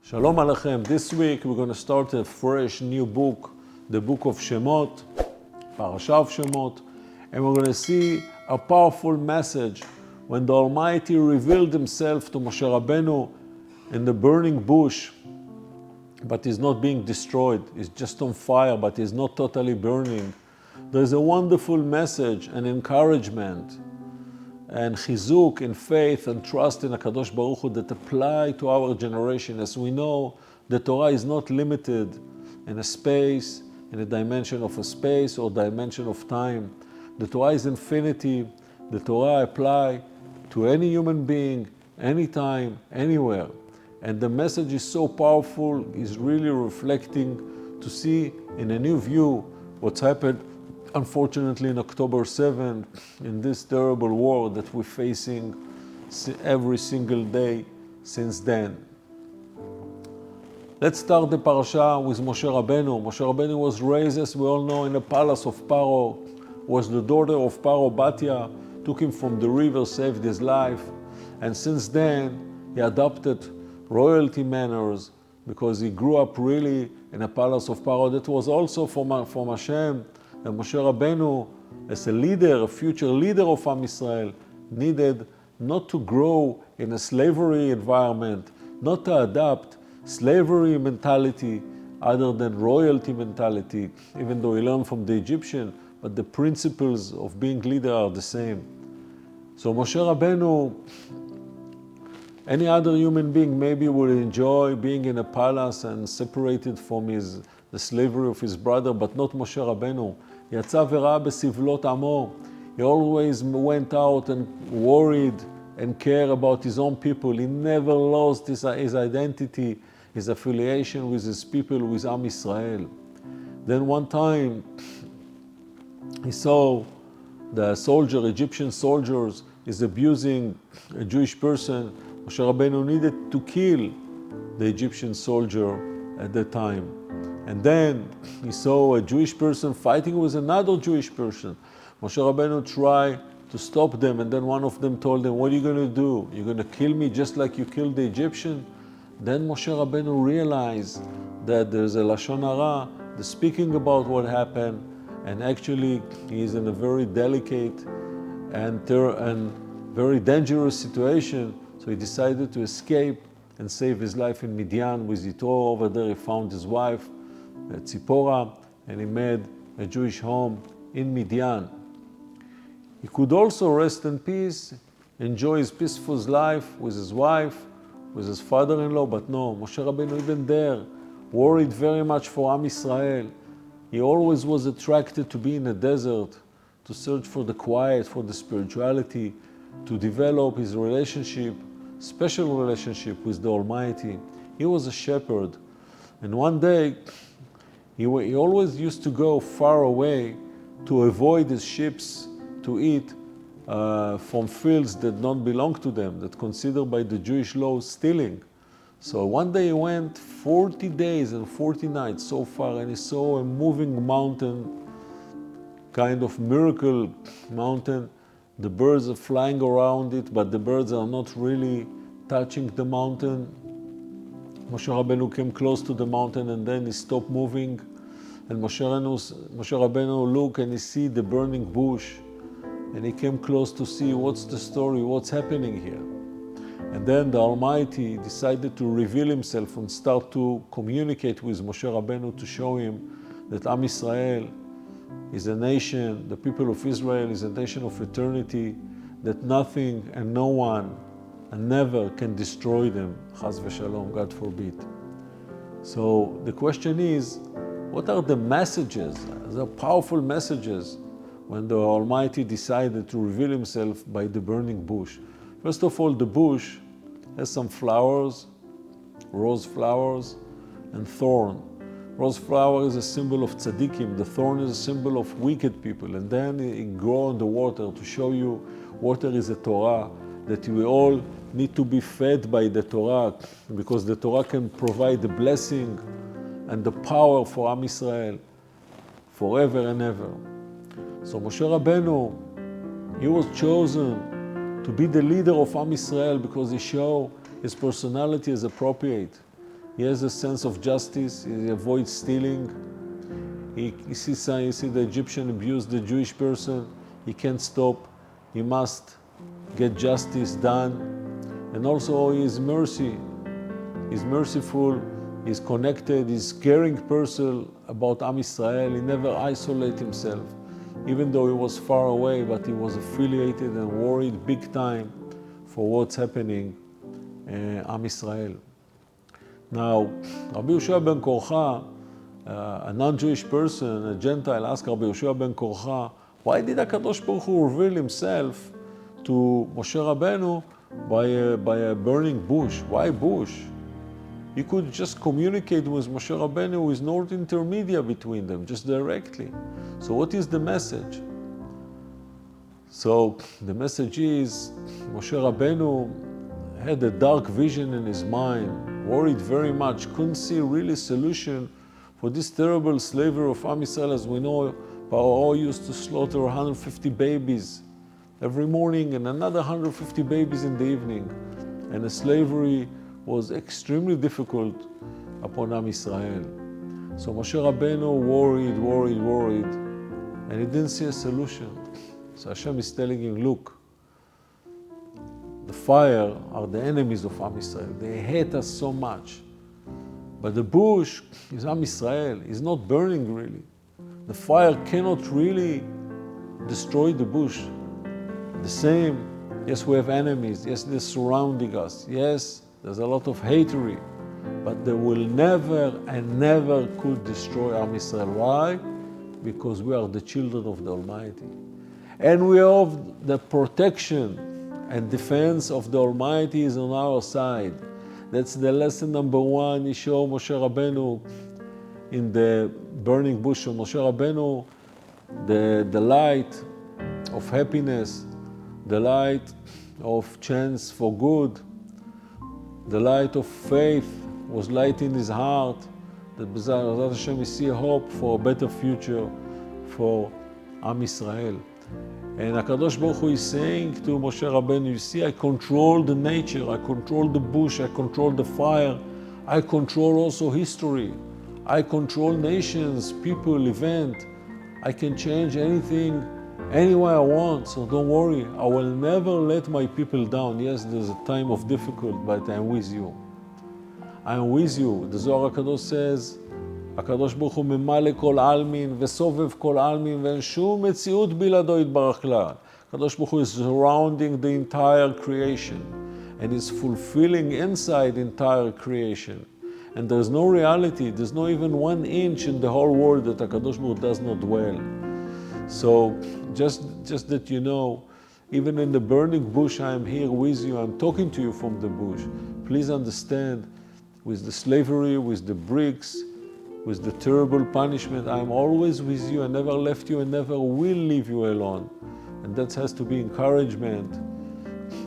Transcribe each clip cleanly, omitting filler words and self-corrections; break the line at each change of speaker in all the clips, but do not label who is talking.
Shalom Aleichem. This week we're going to start a fresh new book, the book of Shemot, Parashat Shemot, and we're going to see a powerful message when the Almighty revealed himself to Moshe Rabbeinu in the burning bush, but he's not being destroyed. He's just on fire, but he's not totally burning. There's a wonderful message and encouragement and chizuk in faith and trust in HaKadosh Baruch Hu that apply to our generation. As we know, the Torah is not limited in a space, in a dimension of a space or dimension of time. The Torah is infinity. The Torah apply to any human being, anytime, anywhere. And the message is so powerful, is really reflecting to see in a new view what's happened unfortunately in October 7th, in this terrible war that we're facing every single day since then. Let's start the parasha with Moshe Rabbeinu. Moshe Rabbeinu was raised, as we all know, in the palace of Paro, was the daughter of Paro Batya, took him from the river, saved his life, and since then he adopted royalty manners because he grew up really in a palace of Paro. That was also from Hashem. And Moshe Rabbeinu, as a leader, a future leader of Am Yisrael, needed not to grow in a slavery environment, not to adopt slavery mentality other than royalty mentality, even though he learned from the Egyptian, but the principles of being leader are the same. So Moshe Rabbeinu, any other human being maybe would enjoy being in a palace and separated from the slavery of his brother, but not Moshe Rabbeinu. יצא וראה בסבלות עמו. He always went out and worried and cared about his own people. He never lost his identity, his affiliation with his people, with Am Yisrael. Then one time he saw the Egyptian soldiers, is abusing a Jewish person. Moshe Rabbeinu needed to kill the Egyptian soldier at that time. And then he saw a Jewish person fighting with another Jewish person. Moshe Rabbeinu tried to stop them, and then one of them told him, "What are you going to do? You're going to kill me just like you killed the Egyptian?" Then Moshe Rabbeinu realized that there's a Lashon Hara, the speaking about what happened, and actually he is in a very delicate and very dangerous situation. So he decided to escape and save his life in Midian with Yitro. Over there he found his wife, Tzipora, and he made a Jewish home in Midian. He could also rest in peace, enjoy his peaceful life with his wife, with his father-in-law, but no, Moshe Rabbeinu even there worried very much for Am Yisrael. He always was attracted to be in a desert, to search for the quiet, for the spirituality, to develop his relationship, special relationship with the Almighty. He was a shepherd, and one day he always used to go far away to avoid his sheep to eat from fields that don't belong to them, that considered by the Jewish law stealing. So one day he went 40 days and 40 nights so far, and he saw a moving mountain, kind of miracle mountain. The birds are flying around it, but the birds are not really touching the mountain. Moshe Rabbeinu came close to the mountain, and then he stopped moving, and Moshe Rabbeinu looked and he see the burning bush, and he came close to see what's the story, what's happening here. And then the Almighty decided to reveal himself and start to communicate with Moshe Rabbeinu to show him that Am Yisrael is a nation, the people of Israel is a nation of eternity, that nothing and no one and never can destroy them, Chas v'shalom, God forbid. So the question is, what are the messages, the powerful messages, when the Almighty decided to reveal himself by the burning bush? First of all, the bush has some flowers, rose flowers and thorn. Rose flower is a symbol of tzaddikim, the thorn is a symbol of wicked people, and then it grows in the water to show you water is a Torah, that we all need to be fed by the Torah, because the Torah can provide the blessing and the power for Am Yisrael forever and ever. So Moshe Rabbeinu, he was chosen to be the leader of Am Yisrael because he showed his personality is appropriate. He has a sense of justice. He avoids stealing. He sees the Egyptian abuse the Jewish person. He can't stop. He must get justice done. And also his mercy. He's merciful. He's connected. He's caring person about Am Yisrael. He never isolates himself. Even though he was far away, but he was affiliated and worried big time for what's happening Am Yisrael. Now, Rabbi Yehoshua ben Korcha, a non-Jewish person, a Gentile, asked Rabbi Yehoshua ben Korcha, why did HaKadosh Baruch Hu reveal himself to Moshe Rabbeinu by a burning bush? Why bush? He could just communicate with Moshe Rabbeinu with no intermediate between them, just directly. So what is the message? So the message is, Moshe Rabbeinu had a dark vision in his mind, worried very much, couldn't see really solution for this terrible slavery of Am Yisrael. As we know, Paro used to slaughter 150 babies every morning and another 150 babies in the evening. And the slavery was extremely difficult upon Am Yisrael. So Moshe Rabbeinu worried, and he didn't see a solution. So Hashem is telling him, look, the fire are the enemies of Am Yisrael. They hate us so much. But the bush is Am Yisrael. It's not burning really. The fire cannot really destroy the bush. The same, yes, we have enemies. Yes, they're surrounding us. Yes, there's a lot of hatred. But they will never and never could destroy Am Yisrael. Why? Because we are the children of the Almighty. And we have the protection and defense of the Almighty is on our side. That's the lesson number one he showed Moshe Rabbeinu in the burning bush of Moshe Rabbeinu, the light of happiness, the light of chance for good, the light of faith was light in his heart, that B'ezrat Hashem we see hope for a better future for Am Yisrael. And HaKadosh Baruch Hu is saying to Moshe Rabbeinu, you see, I control the nature, I control the bush, I control the fire, I control also history, I control nations, people, event. I can change anything, any way I want, so don't worry. I will never let my people down. Yes, there's a time of difficulty, but I'm with you. I'm with you. The Zohar HaKadosh says, הקדוש ברוך הוא ממלא כל עלמין וסובב כל עלמין ואין שום מציאות בלעדו יתברך כלל. הקדוש ברוך הוא is surrounding the entire creation and is fulfilling inside the entire creation. And there's no reality, there's no even 1 inch in the whole world that HaKadosh Baruch Hu does not dwell. So just that you know, even in the burning bush I am here with you, I'm talking to you from the bush. Please understand, with the slavery, with the bricks, with the terrible punishment, I'm always with you. I never left you and never will leave you alone. And that has to be encouragement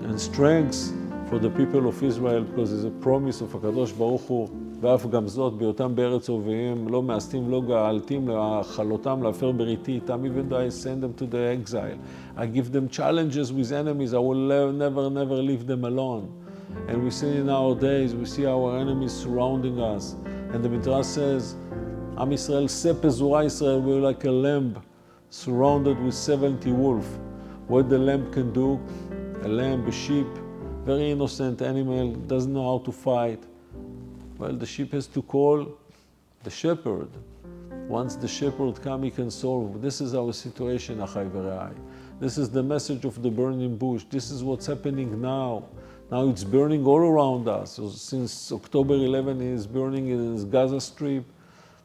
and strength for the people of Israel, because it's a promise of HaKadosh Baruch Hu, ואף גם זאת, בהיותם בארץ אויביהם, לא מאסתים, לא גאלתים, להכלותם, להפר בריתי איתם, even though I send them to the exile. I give them challenges with enemies. I will never leave them alone. And we see in our days, we see our enemies surrounding us. And the Midrash says, Am Yisrael, Sepezura Yisrael, we're like a lamb surrounded with 70 wolves. What the lamb can do, a lamb, a sheep, very innocent animal, doesn't know how to fight. Well, the sheep has to call the shepherd. Once the shepherd comes, he can solve. This is our situation, Achai V'Re'ai. This is the message of the burning bush. This is what's happening now. Now it's burning all around us. So since October 11, it is burning in the Gaza Strip,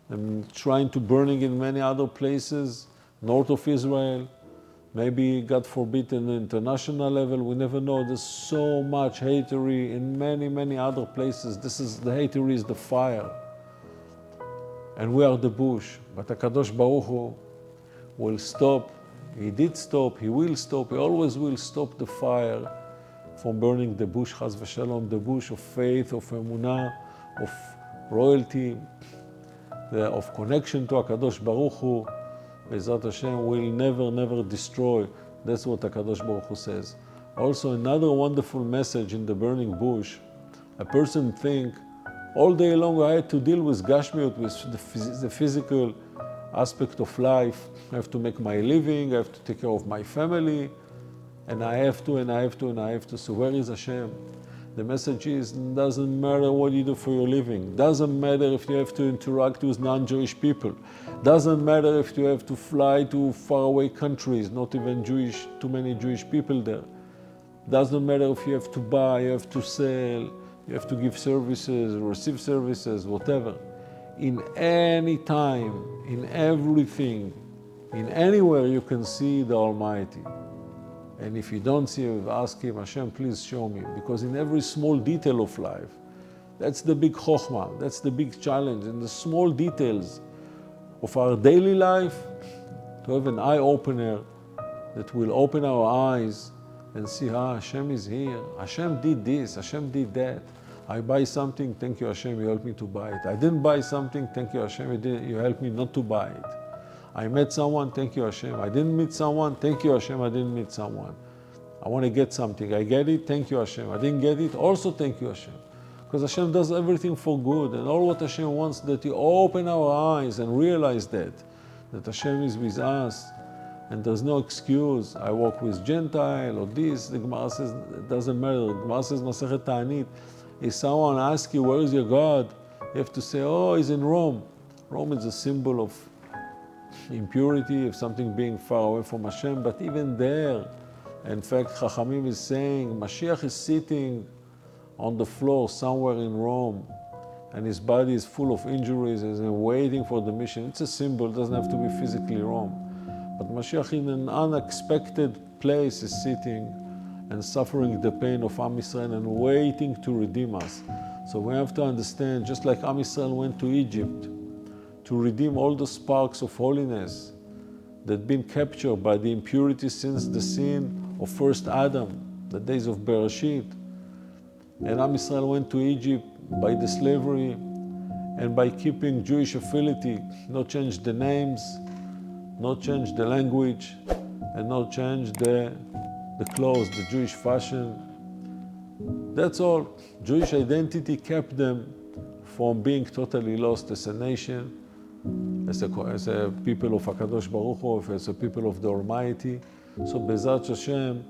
and trying to burning in many other places, north of Israel. Maybe, God forbid, in the international level, we never know. There's so much hatery in many other places. The hatery is the fire. And we are the bush. But HaKadosh Baruch Hu will stop. He did stop, He will stop, He always will stop the fire from burning the bush, Chaz v'Shalom, the bush of faith, of emunah, of royalty, of connection to HaKadosh Baruch Hu. Be'ezrat Hashem will never destroy. That's what HaKadosh Baruch Hu says. Also, another wonderful message in the burning bush. A person think, All day long I had to deal with Gashmiut, with the physical aspect of life. I have to make my living, I have to take care of my family, and I have to. So where is Hashem? The message is, doesn't matter what you do for your living. Doesn't matter if you have to interact with non-Jewish people. Doesn't matter if you have to fly to faraway countries, not even too many Jewish people there. Doesn't matter if you have to buy, you have to sell, you have to give services, receive services, whatever. In any time, in everything, in anywhere you can see the Almighty. And if you don't see him, ask him, Hashem, please show me. Because in every small detail of life, that's the big chokhmah, that's the big challenge. In the small details of our daily life, to have an eye-opener that will open our eyes and see, Hashem is here. Hashem did this, Hashem did that. I buy something, thank you Hashem, you helped me to buy it. I didn't buy something, thank you Hashem, you helped me not to buy it. I met someone, thank you Hashem. I didn't meet someone, thank you Hashem, I didn't meet someone. I want to get something, I get it, thank you Hashem. I didn't get it, also thank you Hashem. Because Hashem does everything for good, and all what Hashem wants that you open our eyes and realize that Hashem is with us, and there's no excuse. I walk with Gentile or this, the Gemara says, it doesn't matter. The Gemara says, Masechet Ta'anit, if someone asks you, where is your God? You have to say, oh, he's in Rome. Rome is a symbol of impurity, of something being far away from Hashem, but even there, in fact, Chachamim is saying, Mashiach is sitting on the floor somewhere in Rome, and his body is full of injuries and waiting for the mission. It's a symbol, it doesn't have to be physically Rome. But Mashiach in an unexpected place is sitting and suffering the pain of Am Yisrael and waiting to redeem us. So we have to understand, just like Am Yisrael went to Egypt to redeem all the sparks of holiness that had been captured by the impurity since the sin of first Adam, the days of Bereshit. And Am Yisrael went to Egypt by the slavery and by keeping Jewish affinity, not change the names, not change the language, and not change the clothes, the Jewish fashion. That's all. Jewish identity kept them from being totally lost as a nation, as a people of HaKadosh Baruch Hu, as a people of the Almighty. So Bezat Hashem,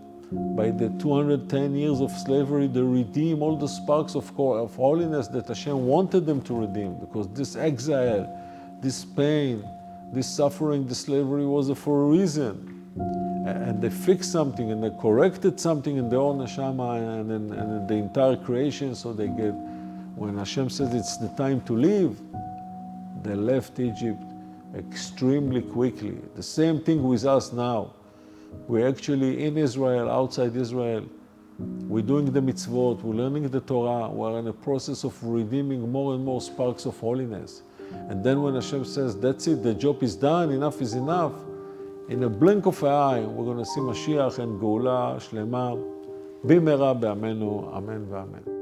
by the 210 years of slavery, they redeem all the sparks of holiness that Hashem wanted them to redeem, because this exile, this pain, this suffering, this slavery was for a reason. And they fixed something and they corrected something in their own neshama and in the entire creation. So they get, when Hashem says it's the time to leave, they left Egypt extremely quickly. The same thing with us now. We're actually in Israel, outside Israel. We're doing the mitzvot, we're learning the Torah, we're in a process of redeeming more and more sparks of holiness. And then when Hashem says, that's it, the job is done, enough is enough, in a blink of an eye, we're going to see Mashiach and Geula Shlema, Bimera be'amenu, Amen ve'amen.